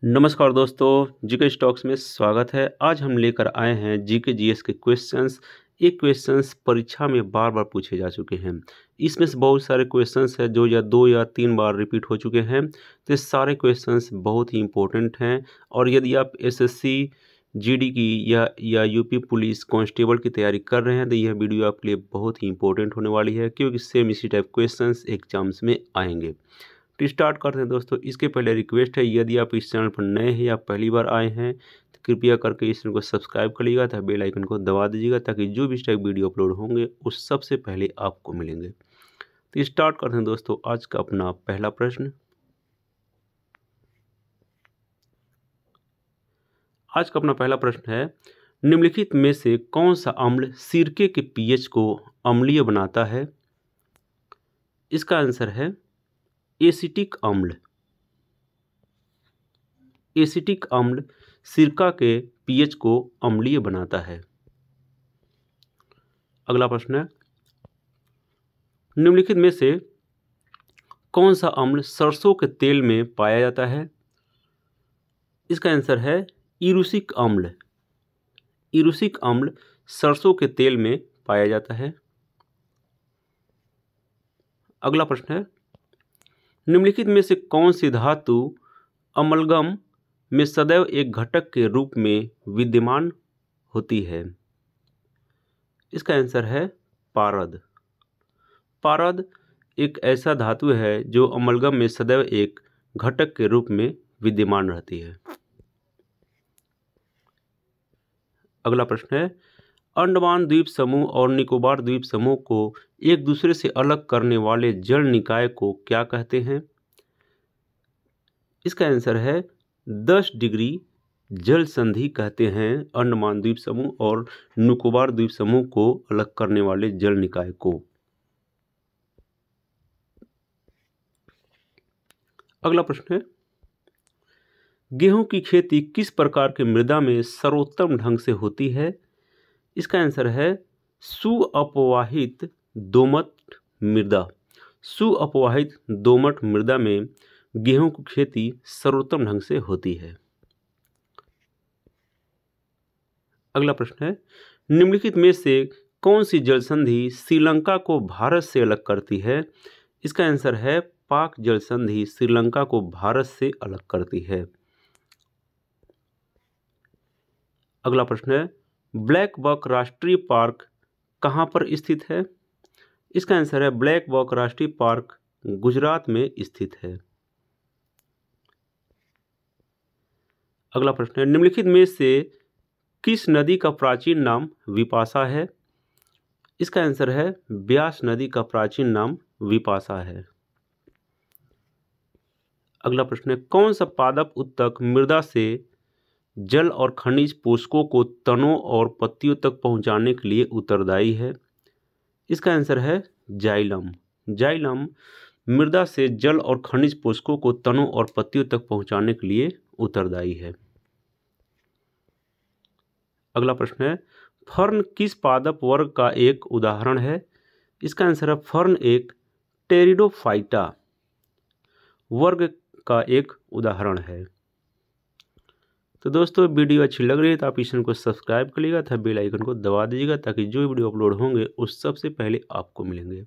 नमस्कार दोस्तों, GK stocks में स्वागत है। आज हम लेकर आए हैं जीके जीएस के क्वेश्चंस। ये क्वेश्चंस परीक्षा में बार बार पूछे जा चुके हैं। इसमें से बहुत सारे क्वेश्चंस हैं जो या 2 या 3 बार रिपीट हो चुके हैं। तो ये सारे क्वेश्चंस बहुत ही इंपॉर्टेंट हैं और यदि आप एसएससी जीडी की या यूपी पुलिस कांस्टेबल की तैयारी कर रहे हैं तो यह वीडियो आपके लिए बहुत ही इंपॉर्टेंट होने वाली है, क्योंकि सेम इसी टाइप क्वेश्चंस एग्जाम्स में आएंगे। तो स्टार्ट करते हैं दोस्तों। इसके पहले रिक्वेस्ट है, यदि आप इस चैनल पर नए हैं या पहली बार आए हैं तो कृपया करके इस चैनल को सब्सक्राइब कर लीजिएगा तथा बेल आइकन को दबा दीजिएगा, ताकि जो भी इस टाइप वीडियो अपलोड होंगे उस सबसे पहले आपको मिलेंगे। तो स्टार्ट करते हैं दोस्तों आज का अपना पहला प्रश्न। आज का अपना पहला प्रश्न है, निम्नलिखित में से कौन सा अम्ल सिरके के पीएच को अम्लीय बनाता है? इसका आंसर है एसिटिक अम्ल। एसिटिक अम्ल सिरका के पीएच को अम्लीय बनाता है। अगला प्रश्न है, निम्नलिखित में से कौन सा अम्ल सरसों के तेल में पाया जाता है? इसका आंसर है इरुसिक अम्ल। इरुसिक अम्ल सरसों के तेल में पाया जाता है। अगला प्रश्न है, निम्नलिखित में से कौन सी धातु अमलगम में सदैव एक घटक के रूप में विद्यमान होती है? इसका आंसर है पारद। पारद एक ऐसा धातु है जो अमलगम में सदैव एक घटक के रूप में विद्यमान रहती है। अगला प्रश्न है, अंडमान द्वीप समूह और निकोबार द्वीप समूह को एक दूसरे से अलग करने वाले जल निकाय को क्या कहते हैं? इसका आंसर है 10 डिग्री जल संधि कहते हैं अंडमान द्वीप समूह और निकोबार द्वीप समूह को अलग करने वाले जल निकाय को। अगला प्रश्न है, गेहूं की खेती किस प्रकार के मृदा में सर्वोत्तम ढंग से होती है? इसका आंसर है सुअपवाहित दोमट मृदा। सुअपवाहित दोमट मृदा में गेहूं की खेती सर्वोत्तम ढंग से होती है। अगला प्रश्न है, निम्नलिखित में से कौन सी जल संधि श्रीलंका को भारत से अलग करती है? इसका आंसर है पाक जल संधि श्रीलंका को भारत से अलग करती है। अगला प्रश्न है, ब्लैक बक राष्ट्रीय पार्क कहाँ पर स्थित है? इसका आंसर है ब्लैक बक राष्ट्रीय पार्क गुजरात में स्थित है। अगला प्रश्न है, निम्नलिखित में से किस नदी का प्राचीन नाम विपाशा है? इसका आंसर है ब्यास नदी का प्राचीन नाम विपाशा है। अगला प्रश्न है, कौन सा पादप उत्तक मृदा से जल और खनिज पोषकों को तनों और पत्तियों तक पहुंचाने के लिए उत्तरदायी है? इसका आंसर है जाइलम। जाइलम मृदा से जल और खनिज पोषकों को तनों और पत्तियों तक पहुंचाने के लिए उत्तरदायी है। अगला प्रश्न है, फर्न किस पादप वर्ग का एक उदाहरण है? इसका आंसर है फर्न एक टेरिडोफाइटा वर्ग का एक उदाहरण है। तो दोस्तों, वीडियो अच्छी लग रही है तो आप इस चैनल को सब्सक्राइब कर लीजिएगा तथा बेल आइकन को दबा दीजिएगा, ताकि जो वीडियो अपलोड होंगे उस सबसे पहले आपको मिलेंगे।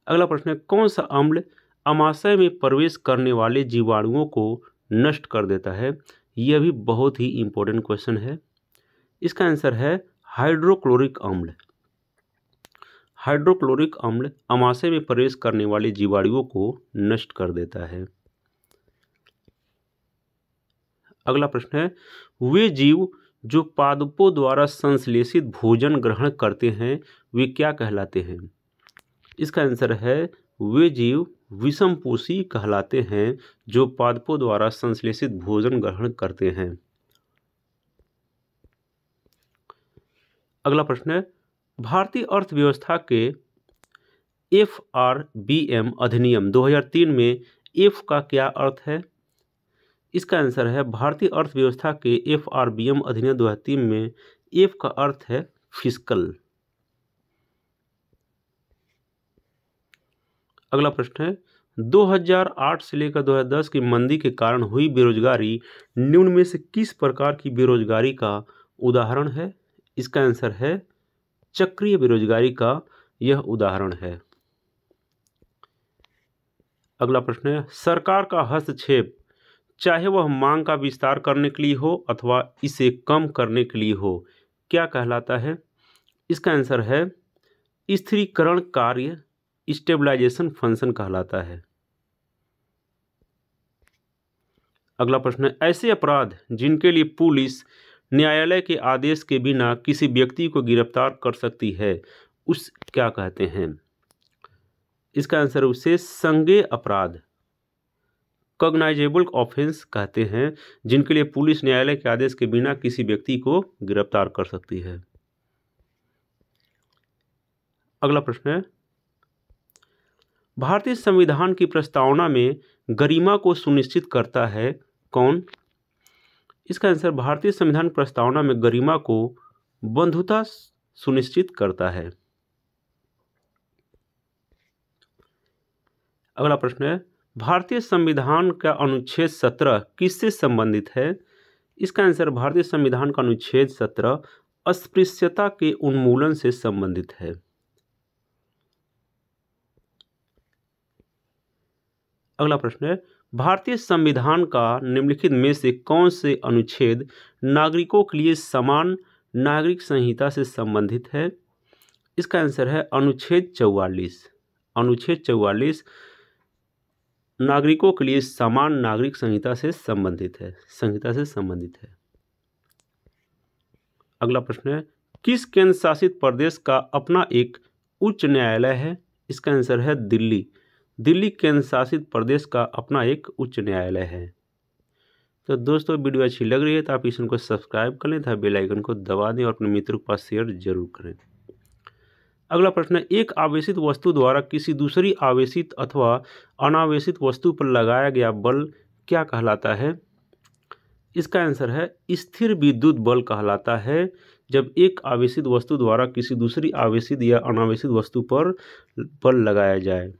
अगला प्रश्न है, कौन सा अम्ल अमाशय में प्रवेश करने वाले जीवाणुओं को नष्ट कर देता है? यह भी बहुत ही इंपॉर्टेंट क्वेश्चन है। इसका आंसर है हाइड्रोक्लोरिक अम्ल। हाइड्रोक्लोरिक अम्ल अमाशय में प्रवेश करने वाले जीवाणुओं को नष्ट कर देता है। अगला प्रश्न है, वे जीव जो पादपों द्वारा संश्लेषित भोजन ग्रहण करते हैं वे क्या कहलाते हैं? इसका आंसर है वे जीव विषमपोषी कहलाते हैं जो पादपों द्वारा संश्लेषित भोजन ग्रहण करते हैं। अगला प्रश्न है, भारतीय अर्थव्यवस्था के FRBM अधिनियम 2003 में एफ का क्या अर्थ है? इसका आंसर है भारतीय अर्थव्यवस्था के FRBM अधिनियम 2003 में एफ का अर्थ है फिस्कल। अगला प्रश्न है, 2008 से लेकर 2010 की मंदी के कारण हुई बेरोजगारी निम्न में से किस प्रकार की बेरोजगारी का उदाहरण है? इसका आंसर है चक्रीय बेरोजगारी का यह उदाहरण है। अगला प्रश्न है, सरकार का हस्तक्षेप चाहे वह मांग का विस्तार करने के लिए हो अथवा इसे कम करने के लिए हो, क्या कहलाता है? इसका आंसर है स्थिरीकरण कार्य, स्टेबलाइजेशन फंक्शन कहलाता है। अगला प्रश्न है, ऐसे अपराध जिनके लिए पुलिस न्यायालय के आदेश के बिना किसी व्यक्ति को गिरफ्तार कर सकती है, उस क्या कहते हैं? इसका आंसर उसे संज्ञेय अपराध, कॉग्नाइजेबल ऑफेंस कहते हैं, जिनके लिए पुलिस न्यायालय के आदेश के बिना किसी व्यक्ति को गिरफ्तार कर सकती है। अगला प्रश्न है, भारतीय संविधान की प्रस्तावना में गरिमा को सुनिश्चित करता है कौन? इसका आंसर भारतीय संविधान प्रस्तावना में गरिमा को बंधुता सुनिश्चित करता है। अगला प्रश्न है, भारतीय संविधान का अनुच्छेद 17 किससे संबंधित है? इसका आंसर भारतीय संविधान का अनुच्छेद 17 अस्पृश्यता के उन्मूलन से संबंधित है। अगला प्रश्न है, भारतीय संविधान का निम्नलिखित में से कौन से अनुच्छेद नागरिकों के लिए समान नागरिक संहिता से संबंधित है? इसका आंसर है अनुच्छेद 44। अनुच्छेद 44 नागरिकों के लिए समान नागरिक संहिता से संबंधित है। अगला प्रश्न है, किस केंद्र शासित प्रदेश का अपना एक उच्च न्यायालय है? इसका आंसर है दिल्ली। दिल्ली केंद्र शासित प्रदेश का अपना एक उच्च न्यायालय है। तो दोस्तों, वीडियो अच्छी लग रही है तो आप इस चैनल को सब्सक्राइब कर लें तथा बेल आइकन को दबा दें और अपने मित्रों के पास शेयर जरूर करें। अगला प्रश्न है, एक आवेशित वस्तु द्वारा किसी दूसरी आवेशित अथवा अनावेशित वस्तु पर लगाया गया बल क्या कहलाता है? इसका आंसर है स्थिर विद्युत बल कहलाता है, जब एक आवेशित वस्तु द्वारा किसी दूसरी आवेशित या अनावेशित वस्तु पर बल लगाया जाए।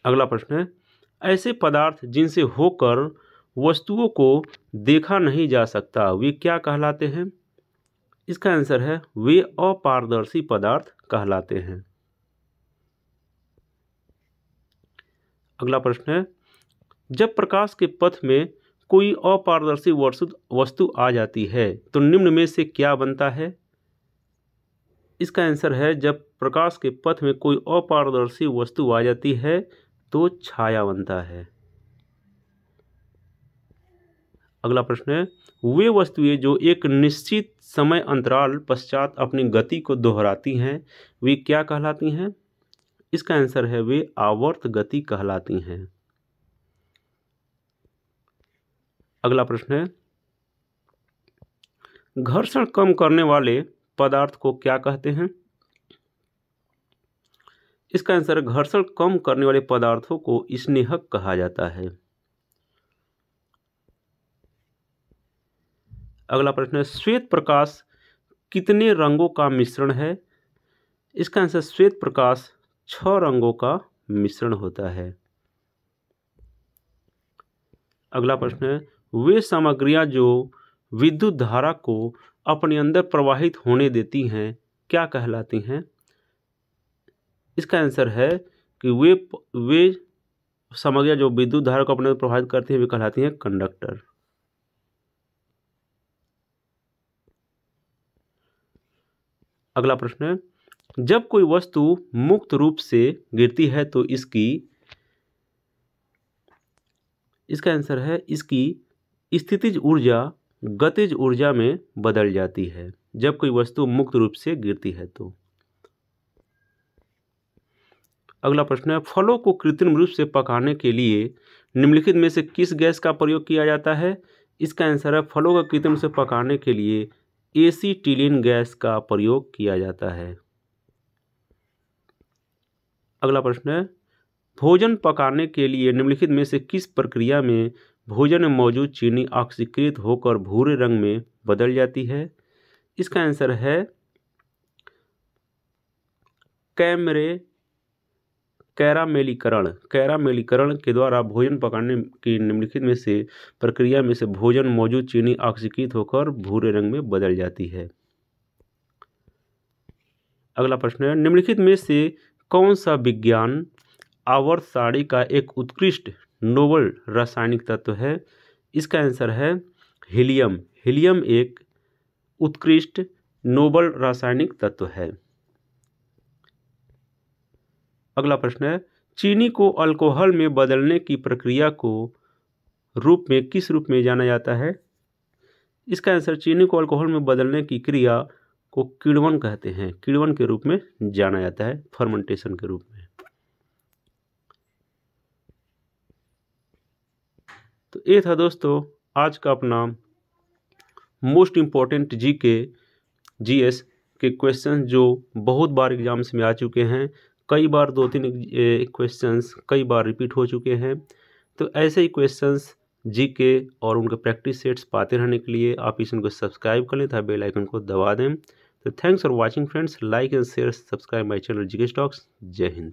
अगला प्रश्न है, ऐसे पदार्थ जिनसे होकर वस्तुओं को देखा नहीं जा सकता वे क्या कहलाते हैं? इसका आंसर है वे अपारदर्शी पदार्थ कहलाते हैं। अगला प्रश्न है, जब प्रकाश के पथ में कोई अपारदर्शी वस्तु आ जाती है तो निम्न में से क्या बनता है? इसका आंसर है जब प्रकाश के पथ में कोई अपारदर्शी वस्तु आ जाती है तो छाया बनता है। अगला प्रश्न है, वे वस्तुएं जो एक निश्चित समय अंतराल पश्चात अपनी गति को दोहराती हैं वे क्या कहलाती हैं? इसका आंसर है वे आवर्त गति कहलाती हैं। अगला प्रश्न है, घर्षण कम करने वाले पदार्थ को क्या कहते हैं? इसका आंसर घर्षण कम करने वाले पदार्थों को स्नेहक कहा जाता है। अगला प्रश्न है, श्वेत प्रकाश कितने रंगों का मिश्रण है? इसका आंसर श्वेत प्रकाश 6 रंगों का मिश्रण होता है। अगला प्रश्न है, वे सामग्रियां जो विद्युत धारा को अपने अंदर प्रवाहित होने देती हैं क्या कहलाती हैं? इसका आंसर है कि वे सामग्रियां जो विद्युत धारा को अपने अंदर प्रवाहित करती हैं वे कहलाती हैं कंडक्टर। अगला प्रश्न है, जब कोई वस्तु मुक्त रूप से गिरती है तो इसका आंसर है इसकी स्थितिज ऊर्जा गतिज ऊर्जा में बदल जाती है जब कोई वस्तु मुक्त रूप से गिरती है तो। अगला प्रश्न है, फलों को कृत्रिम रूप से पकाने के लिए निम्नलिखित में से किस गैस का प्रयोग किया जाता है? इसका आंसर है फलों को कृत्रिम रूप से पकाने के लिए एसीटिलीन गैस का प्रयोग किया जाता है। अगला प्रश्न है, भोजन पकाने के लिए निम्नलिखित में से किस प्रक्रिया में भोजन में मौजूद चीनी ऑक्सीकृत होकर भूरे रंग में बदल जाती है? इसका आंसर है कैरामेलीकरण के द्वारा भोजन पकाने की निम्नलिखित में से प्रक्रिया में से भोजन मौजूद चीनी ऑक्सीकृत होकर भूरे रंग में बदल जाती है। अगला प्रश्न है, निम्नलिखित में से कौन सा विज्ञान आवर्त सारणी का एक उत्कृष्ट नोबल रासायनिक तत्व है? इसका आंसर है हीलियम। हीलियम एक उत्कृष्ट नोबल रासायनिक तत्व है। अगला प्रश्न है, चीनी को अल्कोहल में बदलने की प्रक्रिया को किस रूप में जाना जाता है? इसका आंसर चीनी को अल्कोहल में बदलने की क्रिया को किण्वन कहते हैं। किण्वन के रूप में जाना जाता है, फर्मेंटेशन के रूप में। तो ये था दोस्तों आज का अपना मोस्ट इम्पॉर्टेंट जीएस के क्वेश्चन जो बहुत बार एग्जाम्स में आ चुके हैं। कई बार 2-3 क्वेश्चंस कई बार रिपीट हो चुके हैं। तो ऐसे ही क्वेश्चंस जीके और उनके प्रैक्टिस सेट्स पाते रहने के लिए आप इस इनको सब्सक्राइब कर लें तथा बेल आइकन को दबा दें। तो thanks for watching friends, like and share, subscribe my channel GK stocks. जय हिंद।